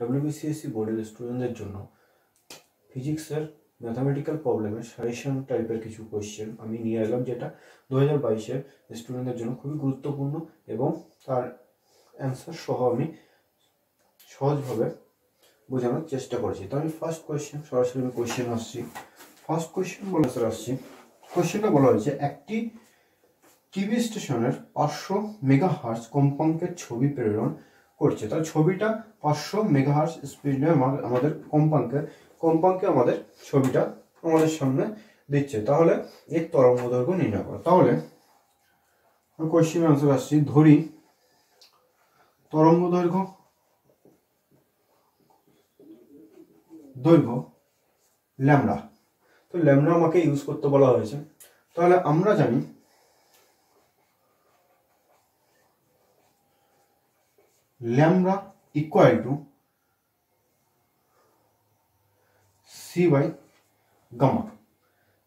ডব্লিউবিসিএসসি বোর্ডের স্টুডেন্টদের জন্য ফিজিক্সের ম্যাথামেটিক্যাল প্রবলেমের সাজেশন টাইপের কিছু কোয়েশ্চেন আমি নিয়ে এলাম, যেটা 2022-এর স্টুডেন্টদের জন্য খুবই গুরুত্বপূর্ণ এবং তার অ্যান্সার সহ আমি সহজভাবে বোঝানোর চেষ্টা করেছি। তো আমি ফার্স্ট কোয়েশ্চেন সরাসরি কোয়েশ্চেন আসছি। ফার্স্ট কোয়েশ্চেন বলে আসছি। কোয়েশ্চেনটা বলা হয়েছে, একটি টিভি স্টেশনের 500 মেগাহার্জ কম্পাঙ্কের ছবি প্রেরণ করছে। তাহলে ছবিটা 500 মেগাহার্জ স্পিডে আমাদের কম্পাঙ্কে আমাদের ছবিটা আমাদের সামনে দিচ্ছে। তাহলে এর তরঙ্গ দৈর্ঘ্য নির্ণয় করো। তাহলে কোয়েশ্চেন আনসার আসছি। ধরি তরঙ্গ দৈর্ঘ্য ল্যামডা। তো ল্যামডা আমাকে ইউজ করতে বলা হয়েছে। তাহলে আমরা জানি lambda equal to C by gamma.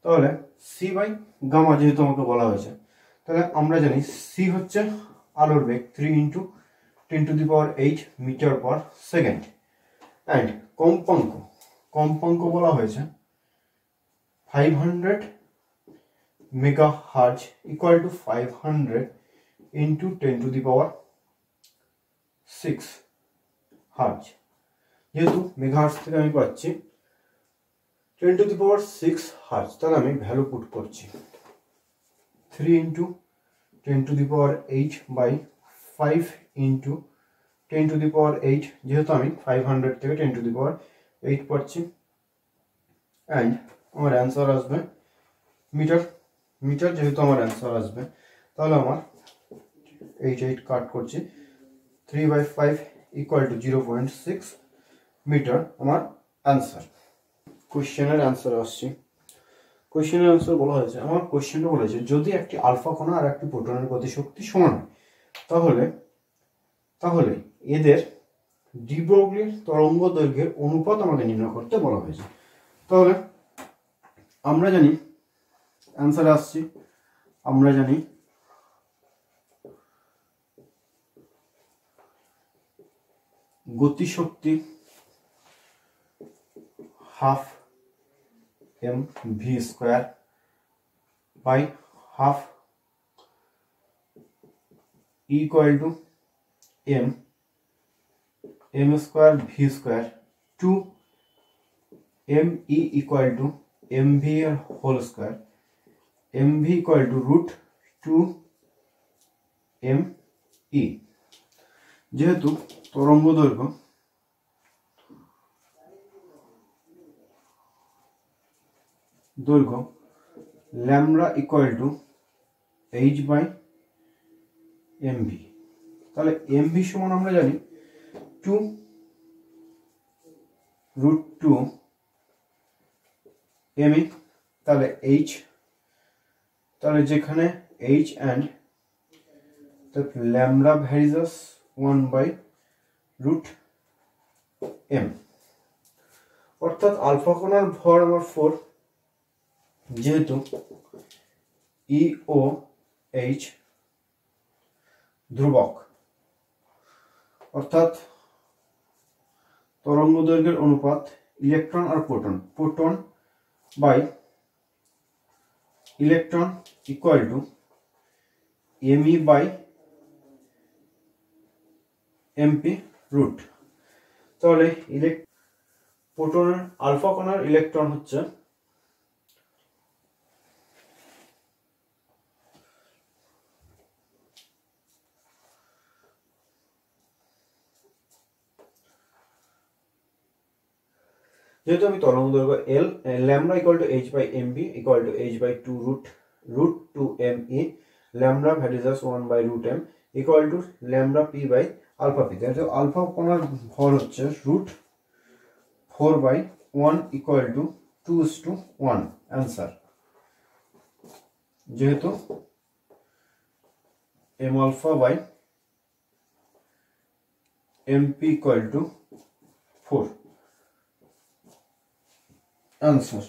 তাহলে সি বাই গামা যেহেতু আমাকে বলা হয়েছে, তাহলে আমরা জানি সি হচ্ছে আলোর বেগ 3 × 10⁸ মিটার পার সেকেন্ড, অ্যান্ড কম্পাঙ্ক বলা হয়েছে 500 মেগাহার্জ ইকুয়াল টু 500 × 10⁶ হার্জ। যেহেতু মেগাহার্জ থেকে আমি পাচ্ছি 10⁶ হার্জ, তাহলে আমি ভ্যালু পুট করছি 3 × 10⁸ বাই 5 × 10⁸, যেহেতু আমি 500 থেকে 10⁸ পাচ্ছি, অ্যান্ড আমার অ্যান্সার আসবে মিটার যেহেতু আমার অ্যান্সার আসবে, তাহলে আমার 8 কাট করছি, 3/5 ইকুয়াল টু 0.6 মিটার আমার অ্যান্সার। কোয়েশ্চেনের অ্যান্সার আসছি। কোয়েশ্চেনের অ্যান্সার বলা হয়েছে, আমার কোয়েশ্চেনটা বলেছে যদি একটি আলফা কণা আর একটি প্রোটনের গতিশক্তি সমান হয়, তাহলে এদের ডি ব্রগলির তরঙ্গ দৈর্ঘ্যের অনুপাত আমাদের নির্ণয় করতে বলা হয়েছে। তাহলে আমরা জানি অ্যান্সার আসছি, আমরা জানি গতিশক্তি half mv² by half equal to m² v² to me equal to mv এর whole square, mv equal to √2me। যেহেতু তরঙ্গ দৈর্ঘ্য ল্যামডা ইকুয়াল টু h/mv, তাহলে mv সমান আমরা জানি 2√2me, তাহলে h, তাহলে যেখানে h and lambda varies as 1/√m, অর্থাৎ আলফা কণার ভর আমার 4, যেহেতু EOH ধ্রুবক, অর্থাৎ তরঙ্গ দৈর্ঘ্যের অনুপাত ইলেকট্রন আর proton by electron equal to me/mp root. তাহলে প্রোটনের আলফা কণার ইলেকট্রন হচ্ছে যেহেতু আমি তরঙ্গ দৈর্ঘ্য L, lambda equal to h/mv equal to h/2√2me, lambda varies as 1/√m equal to lambda p/আলফা p। যেহেতু আলফা কণার ভর হচ্ছে √4/1 ইকুয়াল টু 2:1 অ্যান্সার। যেহেতু m alpha/mp equal to 4 answer।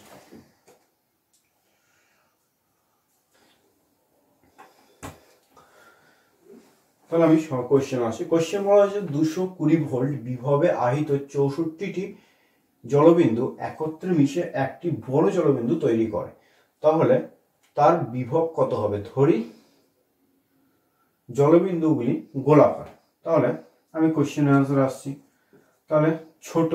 তাহলে আমি কোশ্চেন আসি। কোশ্চেন বলা হয়েছে 220 ভোল্ট বিভবে আহিত 64টি জলবিন্দু একত্রে মিশে একটি বড় জলবিন্দু তৈরি করে, তাহলে তার বিভব কত হবে? ধরি জলবিন্দুগুলি গোলাকার। তাহলে আমি কোশ্চেন আনসার আসছি। তাহলে ছোট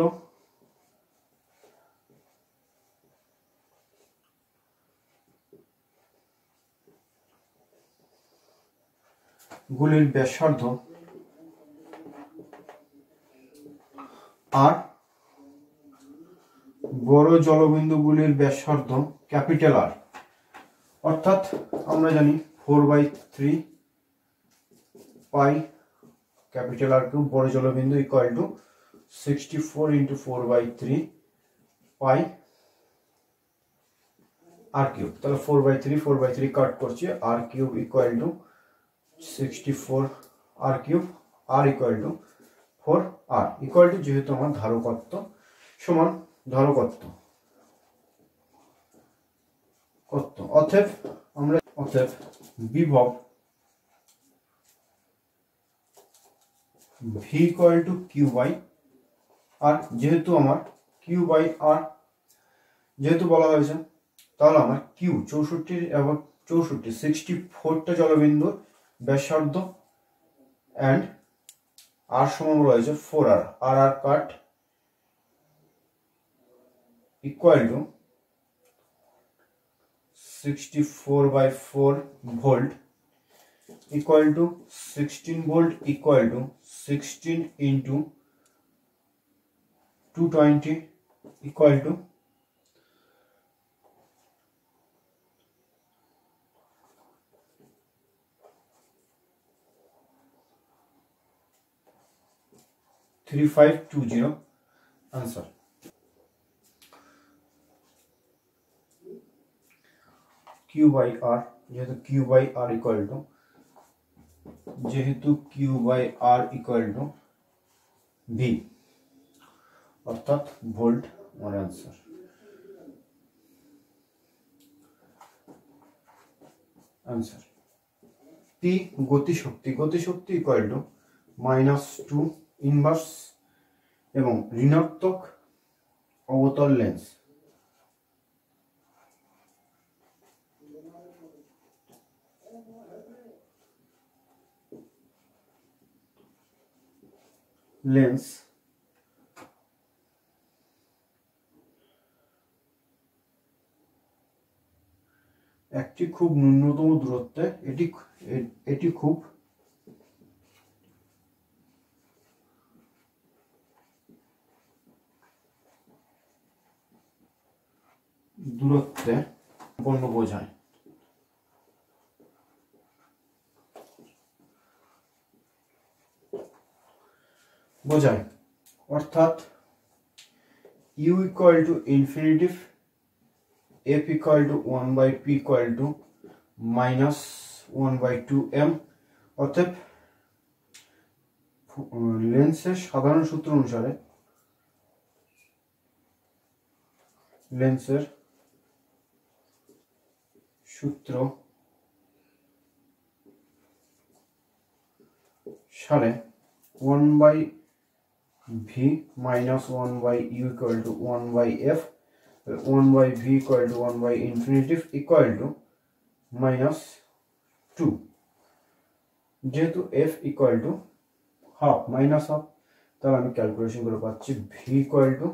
গুলির ব্যাসার্ধ আর বড় জলবিন্দুগুলির ব্যাসার্ধ ক্যাপিটাল আর, অর্থাৎ আমরা জানি 4/3 পাই ক্যাপিটাল আর কিউব বড় জলবিন্দু equal to 64 into 4/3 pi R cube. তাহলে 4/3 কাট করছি, R cube equal to 64 R cube, R equal to 4 R equal to, যেহেতু আমার ধারকত্ব সমান ধারকত্ব কত, অতএব বিভব V equal to Q by R, যেহেতু আমার কিউ বাই আর যেহেতু বলা হয়েছে, তাহলে আমার কিউ 64টা জলবিন্দুর ব্যাসার্ধ অ্যান্ড আর সমান রয়েছে 4 R, R cut equal to 64/4 volt equal to 16 volt equal to 16 into 220 equal to 3520 answer। Q by R, যেহেতু Q by R equal to V, অর্থাৎ ভোল্ট, আমার আনসার। P গতিশক্তি ইকুয়াল টু -2 ইনভার্স এবং ঋণাত্মক অবতল lens একটি খুব ন্যূনতম দূরত্বে, এটি খুব দূরত্বে পণ্য বোঝায়। অর্থাৎ u equal two infinitive, f equal to 1/p equal to -1/2m। অর্থাৎ লেন্সের সাধারণ সূত্র অনুসারে লেন্সের সূত্র সারে 1/v minus 1/u equal to 1/f, 1/v equal to 1/infinitive equal to -2। যেহেতু f equal to half minus half, তাহলে আমি ক্যালকুলেশন করে পাচ্ছি v equal to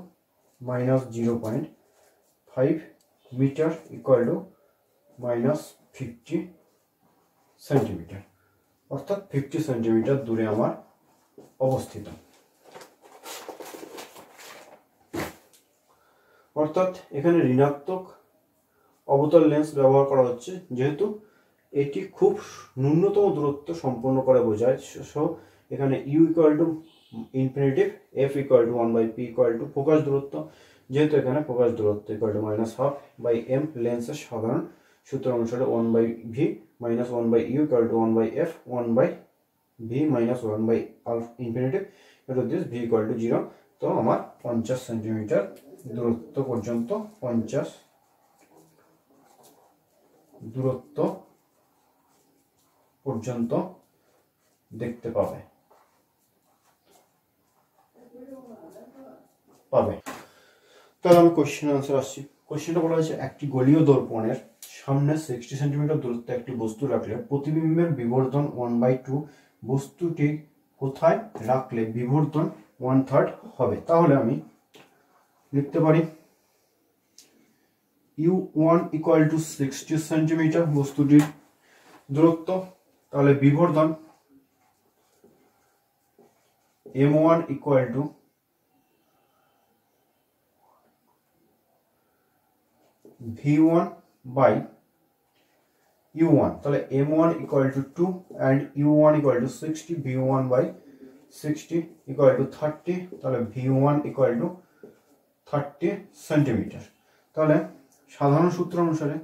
-0.5 metre equal to -50 centimetre, অর্থাৎ 50 সেন্টিমিটার দূরে আমার অবস্থিত। অর্থাৎ এখানে ঋণাত্মক অবতল লেন্স ব্যবহার করা হচ্ছে, যেহেতু এটি খুব ন্যূনতম দূরত্ব সম্পন্ন করে বোঝায়। সো এখানে u equal two infinitive, f equal to 1/p equal to focus দূরত্ব, যেহেতু এখানে ফোকাস দূরত্ব ইকুয়াল টু -1/2/m লেন্সের সাধারণ সূত্র অনুসারে 1/v minus 1/u equal to 1/f, 1/v minus 1/infinitive into this v equal to 0। তো আমার 50 সেন্টিমিটার দূরত্ব পর্যন্ত দেখতে পাবে। তাহলে আমি কোশ্চেন আনসার আসছি। কোশ্চেনটা বলা হয়েছে একটি গোলীয় দর্পণের সামনে 60 সেন্টিমিটার দূরত্বে একটি বস্তু রাখলে প্রতিবিম্বের বিবর্ধন 1/2, বস্তুটি কোথায় রাখলে বিবর্ধন 1/3 হবে। তাহলে আমি লিখতে পারি u1 ইকুয়াল টু 60 সেন্টিমিটার বস্তুটির দূরত্ব, তাহলে বিবর্ধন m1 equal two v1 by u1, তাহলে m1 equal to 2 and u1 equal to 60, v1 by 60 equal to 30, তাহলে v1 ইকুয়াল টু 30 সেন্টিমিটার। তাহলে সাধারণ সূত্র অনুসারে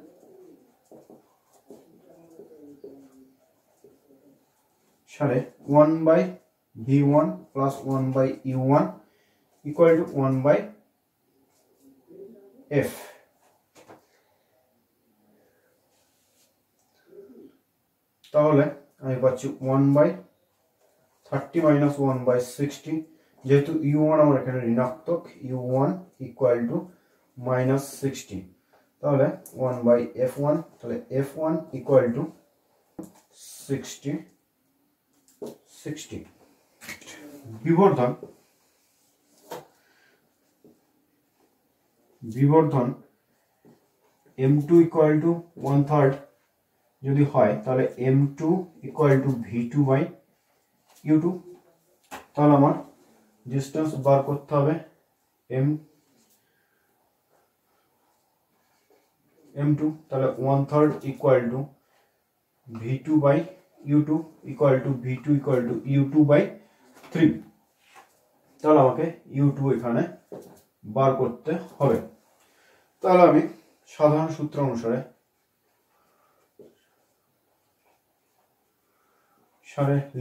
সারে 1 by v1 plus 1 by u1 equal to 1 by f। তাহলে আমি পাচ্ছি 1 বাই 30 মাইনাস 1 বাই 60, যেহেতু u1 আমার এখানে ঋণাত্মক, u1 ইকুয়াল টু মাইনাস 60, তাহলে 1 বাই f1, তাহলে f1 equal to 60। বিবর্ধন m2 equal to 1/3 যদি হয়, তাহলে m2 equal to v2 by u2। তাহলে আমার ডিস্টেন্স বার করতে হবে m2, তাহলে 1/3 equal to v2 by u2 equal to v2 equal to u2 by 3। তাহলে আমাকে u2 এখানে বার করতে হবে। তাহলে আমি সাধারণ সূত্র অনুসারে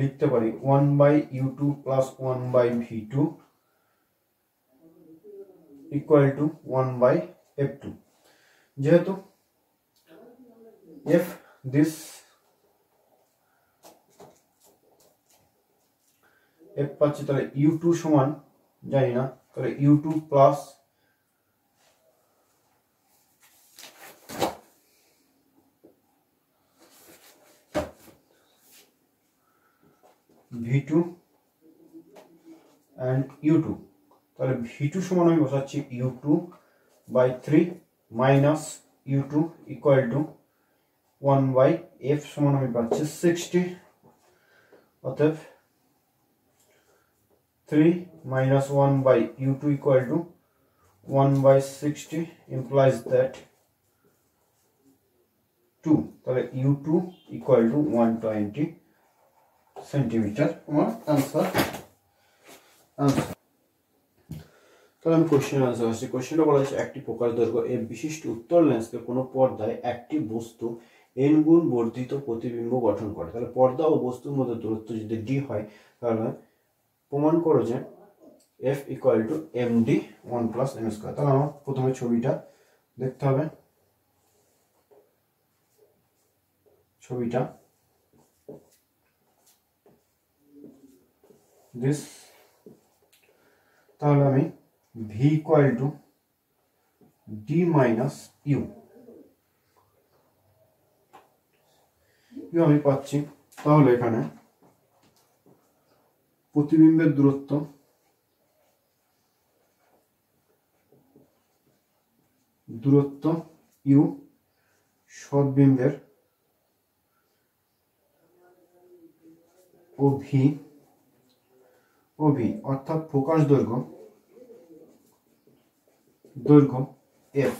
লিখতে পারি 1 by u2 plus 1 by v2 equal to 1 by f2। যেহেতু f পাচ্ছি, তাহলে u2 সমান জানি না, তাহলে u2 plus v2 and u2, তাহলে v2 সমান আমি বসাচ্ছি u2 by 3 minus u2 equal to 1 by f সমান আমি পাচ্ছি 60, অতএব 3 minus 1 by u2 equal to 1 by 60 implies that 2, তাহলে u2 equal to 120 সেন্টিমিটার আমার आंसर। তাহলে আমি কোশ্চেন আনসার আসছি। কোশ্চেনটা বলা হয়েছে একটি প্রকাশ দৈর্ঘ্য এর বিশিষ্ট উত্তর লেন্সকে কোনো পর্দায় একটি বস্তু n গুণ বর্ধিত প্রতিবিম্ব গঠন করে। তাহলে পর্দা ও বস্তুর মধ্যে দূরত্ব যদি d হয়, তাহলে প্রমাণ করো যে f equal to md 1 plus m square. তাহলে আমার প্রথমে ছবিটা দেখতে হবে। দিস, তাহলে আমি v equal to d minus u আমি পাচ্ছি। তাহলে এখানে প্রতিবিম্বের দূরত্ব u, সৎবিম্বের ও v অর্থাৎ ফোকাস দৈর্ঘ্য f।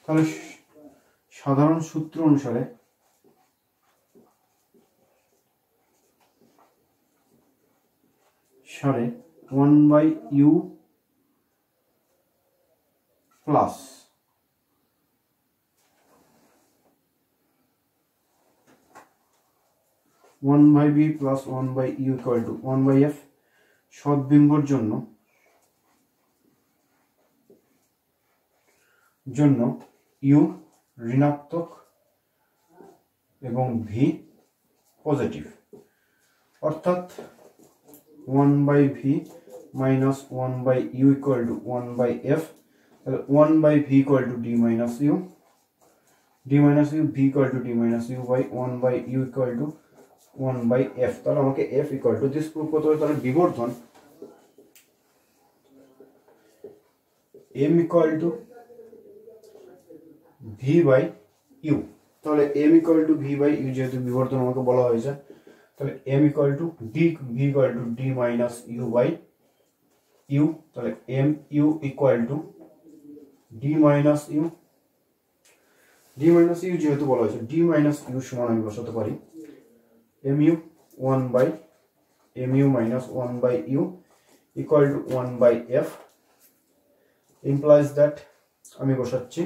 তাহলে সাধারণ সূত্র অনুসারে সাড়ে 1 by u plus 1 by b plus 1 by u equal to 1 by f। সৎবিম্বর জন্য u ঋণাত্মক এবং v পজিটিভ। অর্থাৎ 1/v minus 1/u equal to 1/f, তাহলে 1/v equal to d minus u, v equal to d minus u by 1/u equal to 1/f। তাহলে আমাকে f equal to this proof করতে হবে। তাহলে বিবর্ধন m equal to v by u, তাহলে m equal to v by u যেহেতু বিবর্ধন আমাকে বলা হয়েছে, তাহলে m equal to v equal to d minus u by u, তাহলে mu equal to d minus u যেহেতু বলা হয়েছে d minus u সমান আমি বসাতে পারি mu 1/mu minus 1/u equal to 1/f implies that আমি বসাচ্ছি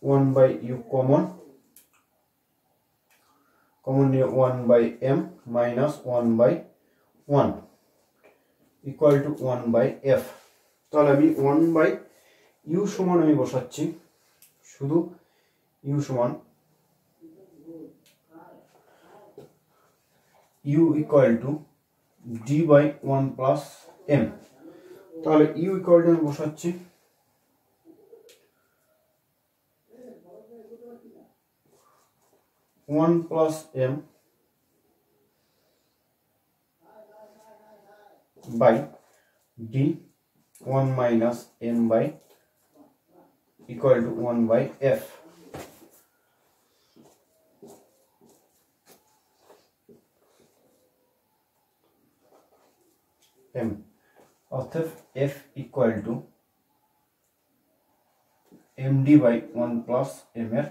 1/u কমন নিয়ে 1/m minus 1/1 equal to 1/f। তাহলে আমি 1/u সমান আমি বসাচ্ছি শুধু u সমান u equal to d by 1 plus m। তাহলে u equal to আমি বসাচ্ছি 1 plus m by d 1 minus m by equal to 1/f। m অর্থাৎ f equal to md by 1 plus m এর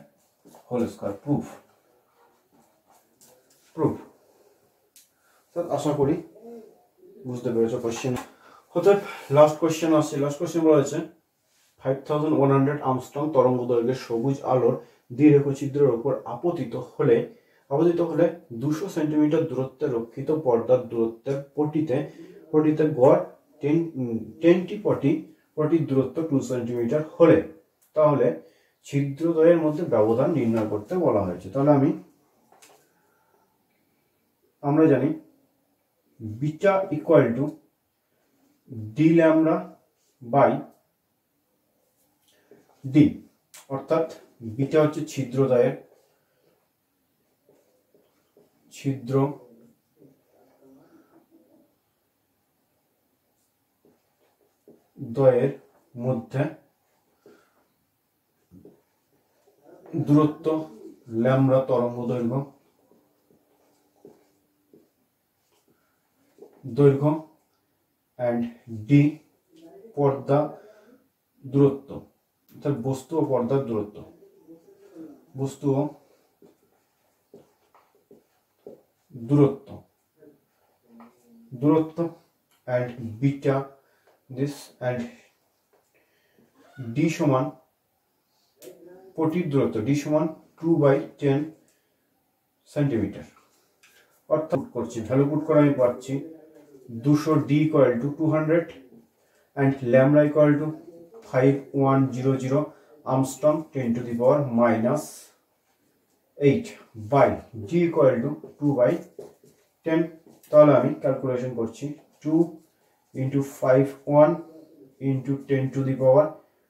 হোল স্কয়ার। প্রুফ তো আশা করি বুঝতে পেরেছো question. অতএব লাস্ট কোশ্চেন আসছে। লাস্ট কোশ্চেন বলা হয়েছে 5100 আর্মস্ট্রং তরঙ্গ দৈর্ঘ্যের সবুজ আলোর দ্বিরেখচিত্রের উপর আপতিত হলে 200 সেন্টিমিটার দূরত্বে রক্ষিত পর্দার দূরত্বের পটিতে গড় 10টি পটির দূরত্ব 2 সেন্টিমিটার হলে তাহলে ছিদ্রদ্বয়ের মধ্যে ব্যবধান নির্ণয় করতে বলা হয়েছে। তাহলে আমরা জানি beta equal to D lambda by D, অর্থাৎ বিটা হচ্ছে ছিদ্রদ্বয়ের মধ্যে দূরত্ব ল্যামডা তরঙ্গ দৈর্ঘ্য and d পর্দা দূরত্ব, অর্থাৎ বস্তু ও পর্দার দূরত্ব and beta this and d সমান পটির দূরত্ব d সমান 2/10 সেন্টিমিটার। অর্থাৎ ভ্যালু পুট করে আমি পাচ্ছি 200 d equal to 200 and lambda equal to 5100 Armstrong 10 to the power minus 8 by d equal to 2/10। তাহলে আমি ক্যালকুলেশন করছি 2 into 51 into 10 to the power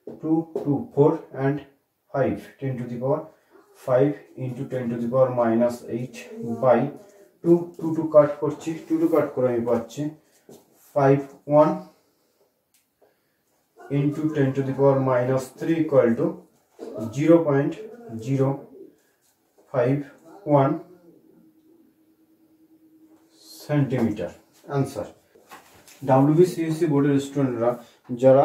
2 to 4 and 5 10 to the power 5 into 10 to the power minus 8 by 2 কাট করছি, 2 কাট করে আমি পাচ্ছি 51 into 10 to the power minus 3 equal to 0.051 centimetre answer. WBCSC বোর্ডের স্টুডেন্টরা যারা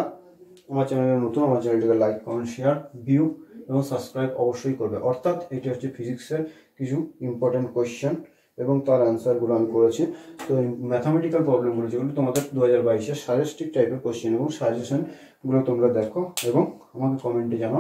আমার চ্যানেলে নতুন, আমার চ্যানেলটিকে লাইক কমেন্ট শেয়ার ভিউ এবং সাবস্ক্রাইব অবশ্যই করবে। অর্থাৎ এটি হচ্ছে ফিজিক্সের কিছু ইম্পর্টেন্ট কোয়েশ্চেন এবং তার অ্যান্সারগুলো আমি করেছি। তো ম্যাথামেটিক্যাল প্রবলেমগুলো যেগুলো তোমাদের 2022-এর সাজেস্টিভ টাইপের কোয়েশ্চেন এবং সাজেশনগুলো তোমরা দেখো এবং আমাকে কমেন্টে জানাও।